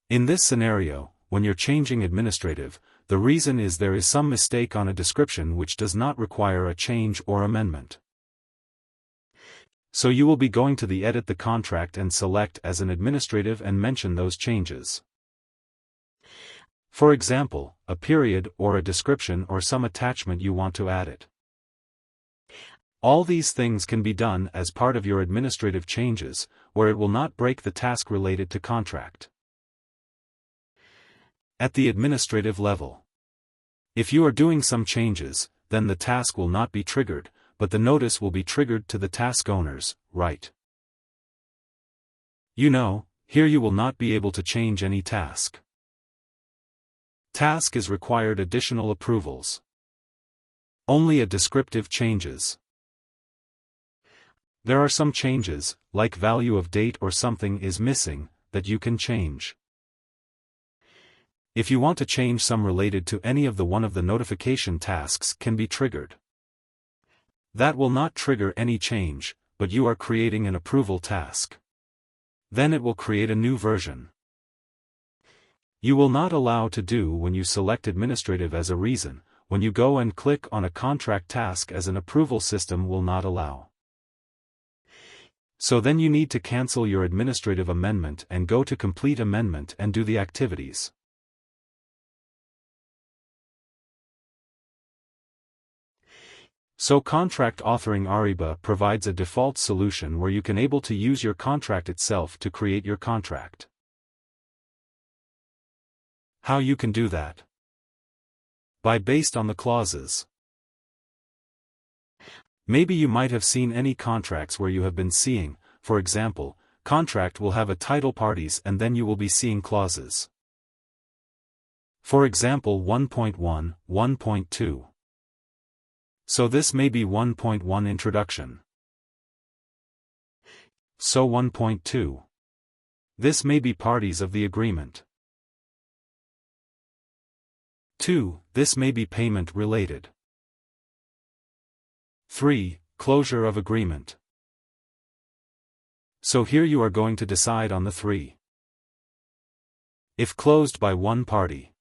In this scenario, when you're changing administrative, the reason is there is some mistake on a description which does not require a change or amendment. So you will be going to the Edit the Contract and select as an administrative and mention those changes. For example, a period or a description or some attachment you want to add it. All these things can be done as part of your administrative changes, where it will not break the task related to contract. At the administrative level, if you are doing some changes, then the task will not be triggered, but the notice will be triggered to the task owners, right? You know, here you will not be able to change any task. Task is required additional approvals. Only a descriptive changes. There are some changes, like value of date or something is missing, that you can change. If you want to change some related to any of one of the notification tasks can be triggered. That will not trigger any change, but you are creating an approval task. Then it will create a new version. You will not allow to do when you select administrative as a reason, when you go and click on a contract task as an approval system will not allow. So then you need to cancel your administrative amendment and go to complete amendment and do the activities. So Contract Authoring Ariba provides a default solution where you can able to use your contract itself to create your contract. How you can do that? Based on the clauses. Maybe you might have seen any contracts where you have been seeing, for example, contract will have a title parties and then you will be seeing clauses. For example 1.1, 1.2. So this may be 1.1 Introduction. So 1.2. This may be parties of the agreement. 2. This may be payment related. 3. Closure of agreement. So here you are going to decide on the 3. If closed by one party.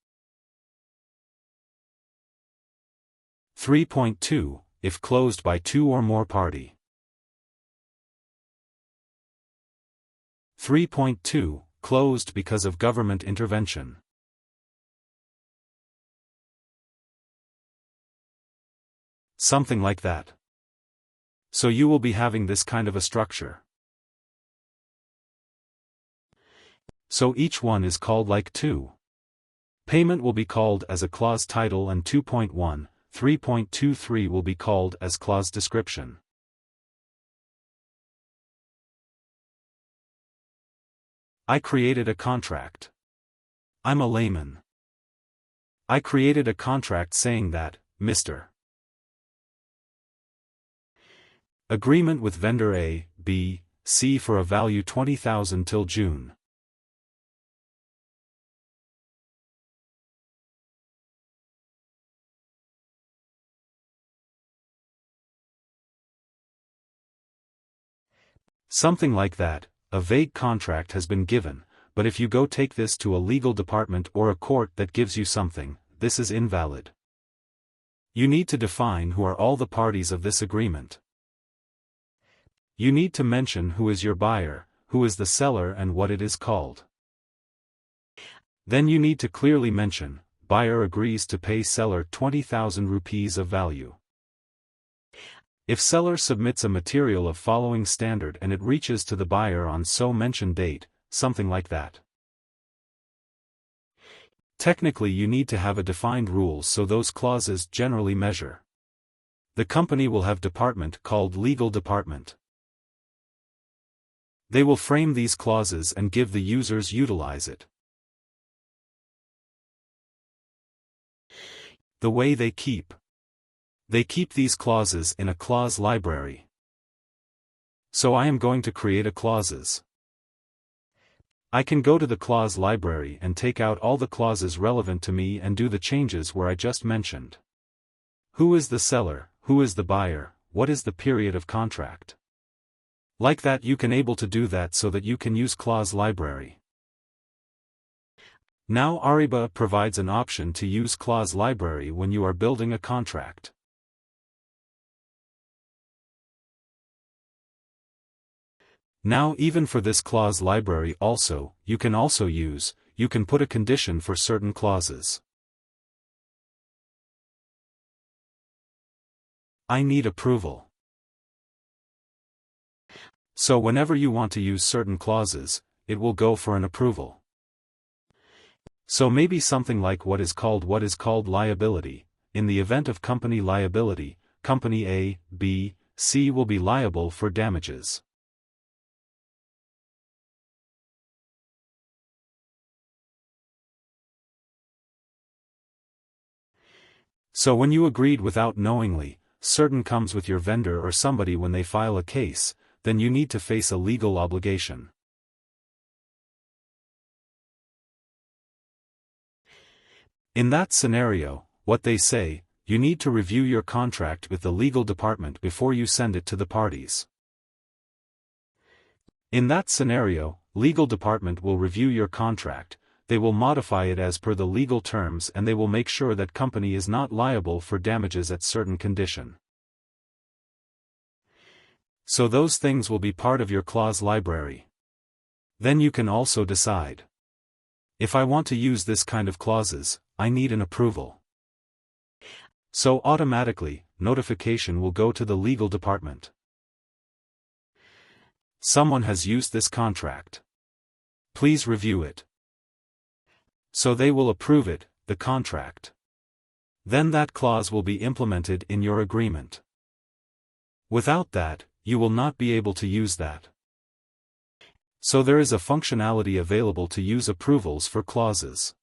3.2, if closed by 2 or more party. 3.2, closed because of government intervention. Something like that. So you will be having this kind of a structure. So each one is called like 2. Payment will be called as a clause title and 2.1. 3.23 will be called as clause description. I created a contract. I'm a layman. I created a contract saying that, Mr. Agreement with vendor A, B, C for a value 20,000 till June. Something like that. A vague contract has been given, but if you go take this to a legal department or a court that gives you something, this is invalid. You need to define who are all the parties of this agreement. You need to mention who is your buyer, who is the seller and what it is called. Then you need to clearly mention, buyer agrees to pay seller 20,000 rupees of value. If seller submits a material of following standard and it reaches to the buyer on so mentioned date, something like that. Technically you need to have a defined rules so those clauses generally measure. The company will have department called legal department. They will frame these clauses and give the users utilize it. The way they keep these clauses in a clause library. So I am going to create a clauses. I can go to the clause library and take out all the clauses relevant to me and do the changes where I just mentioned. Who is the seller, who is the buyer, what is the period of contract. Like that you can able to do that so that you can use clause library. Now Ariba provides an option to use clause library when you are building a contract. Now even for this clause library you can put a condition for certain clauses. I need approval. So whenever you want to use certain clauses, it will go for an approval. So maybe something like what is called liability. In the event of company liability, company A, B, C will be liable for damages. So when you agreed without knowingly, certain comes with your vendor or somebody when they file a case, then you need to face a legal obligation. In that scenario, what they say, you need to review your contract with the legal department before you send it to the parties. In that scenario, legal department will review your contract, they will modify it as per the legal terms and they will make sure that company is not liable for damages at certain condition. So those things will be part of your clause library. Then you can also decide. If I want to use this kind of clauses, I need an approval. So automatically, notification will go to the legal department. Someone has used this contract. Please review it. So they will approve it, the contract. Then that clause will be implemented in your agreement. Without that, you will not be able to use that. So there is a functionality available to use approvals for clauses.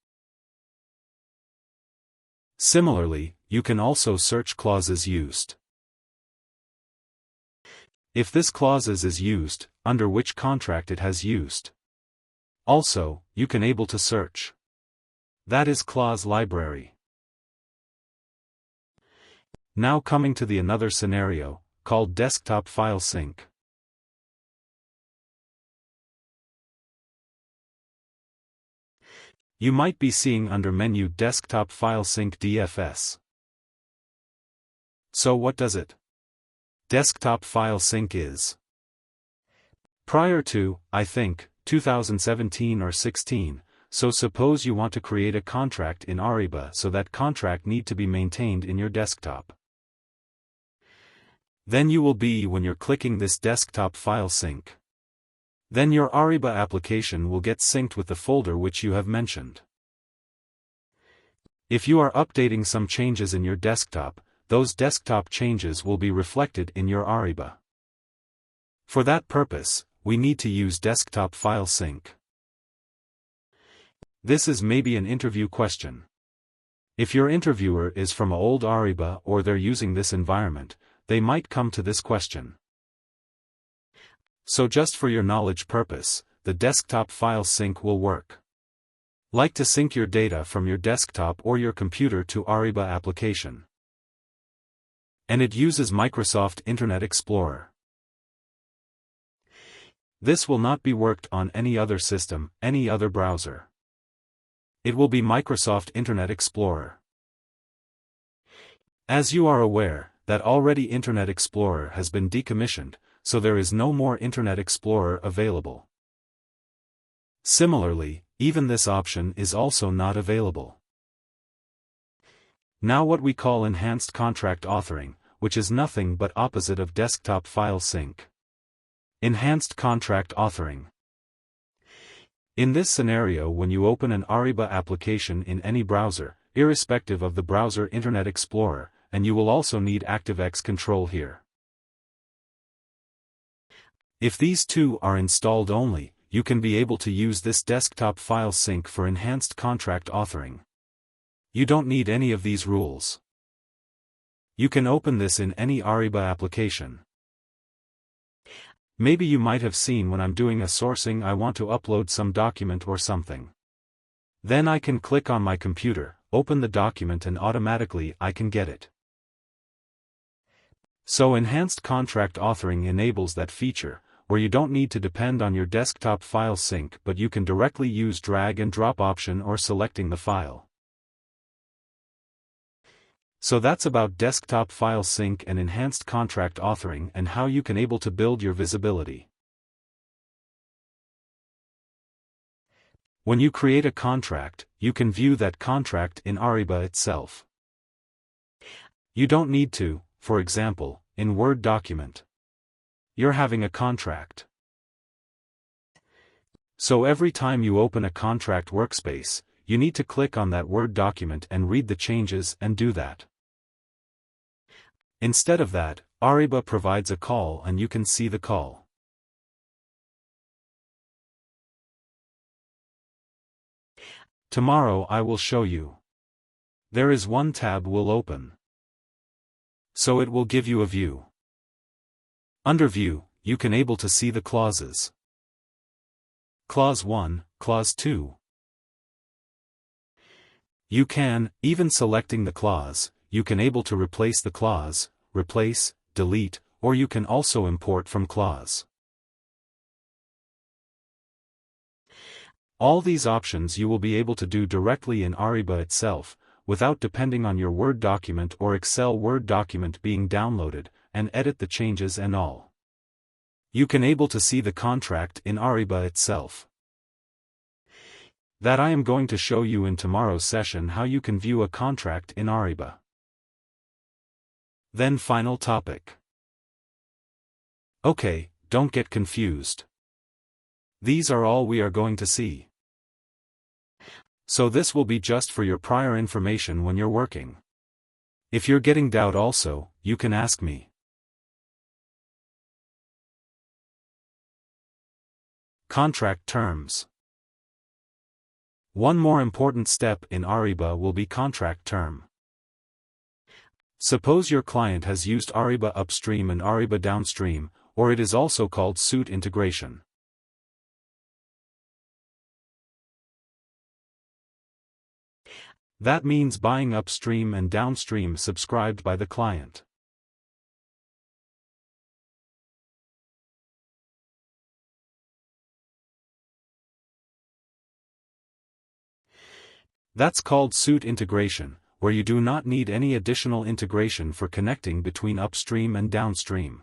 Similarly, you can also search clauses used. If this clauses is used, under which contract it has used. Also, you can able to search. That is clause library. Now coming to the another scenario, called desktop file sync. You might be seeing under menu Desktop File Sync DFS. So what does it? Desktop File Sync is. Prior to, I think, 2017 or 16, so suppose you want to create a contract in Ariba so that contract need to be maintained in your desktop. Then you will be when you're clicking this Desktop File Sync. Then your Ariba application will get synced with the folder which you have mentioned. If you are updating some changes in your desktop, those desktop changes will be reflected in your Ariba. For that purpose, we need to use Desktop File Sync. This is maybe an interview question. If your interviewer is from old Ariba or they're using this environment, they might come to this question. So just for your knowledge purpose, the desktop file sync will work. Like to sync your data from your desktop or your computer to Ariba application. And it uses Microsoft Internet Explorer. This will not be worked on any other system, any other browser. It will be Microsoft Internet Explorer. As you are aware, that already Internet Explorer has been decommissioned, so there is no more Internet Explorer available. Similarly, even this option is also not available. Now what we call enhanced contract authoring, which is nothing but opposite of desktop file sync. Enhanced contract authoring. In this scenario, when you open an Ariba application in any browser, irrespective of the browser Internet Explorer, and you will also need ActiveX control here. If these two are installed only, you can be able to use this desktop file sync for enhanced contract authoring. You don't need any of these rules. You can open this in any Ariba application. Maybe you might have seen when I'm doing a sourcing I want to upload some document or something. Then I can click on my computer, open the document and automatically I can get it. So enhanced contract authoring enables that feature, where you don't need to depend on your desktop file sync but you can directly use drag and drop option or selecting the file. So that's about desktop file sync and enhanced contract authoring and how you can able to build your visibility. When you create a contract, you can view that contract in Ariba itself. You don't need to, for example, in Word document. You're having a contract. So every time you open a contract workspace, you need to click on that Word document and read the changes and do that. Instead of that, Ariba provides a call and you can see the call. Tomorrow I will show you. There is one tab will open. So it will give you a view. Under view, you can able to see the clauses. Clause 1, Clause 2. You can, even selecting the clause, you can able to replace the clause, replace, delete, or you can also import from clause. All these options you will be able to do directly in Ariba itself, without depending on your Word document or Excel Word document being downloaded, and edit the changes and all. You can able to see the contract in Ariba itself. That I am going to show you in tomorrow's session how you can view a contract in Ariba. Then final topic. Okay, don't get confused. These are all we are going to see. So this will be just for your prior information when you're working. If you're getting doubt also, you can ask me. Contract terms. One more important step in Ariba will be contract term. Suppose your client has used Ariba Upstream and Ariba Downstream, or it is also called suite integration. That means buying upstream and downstream subscribed by the client. That's called suite integration, where you do not need any additional integration for connecting between upstream and downstream.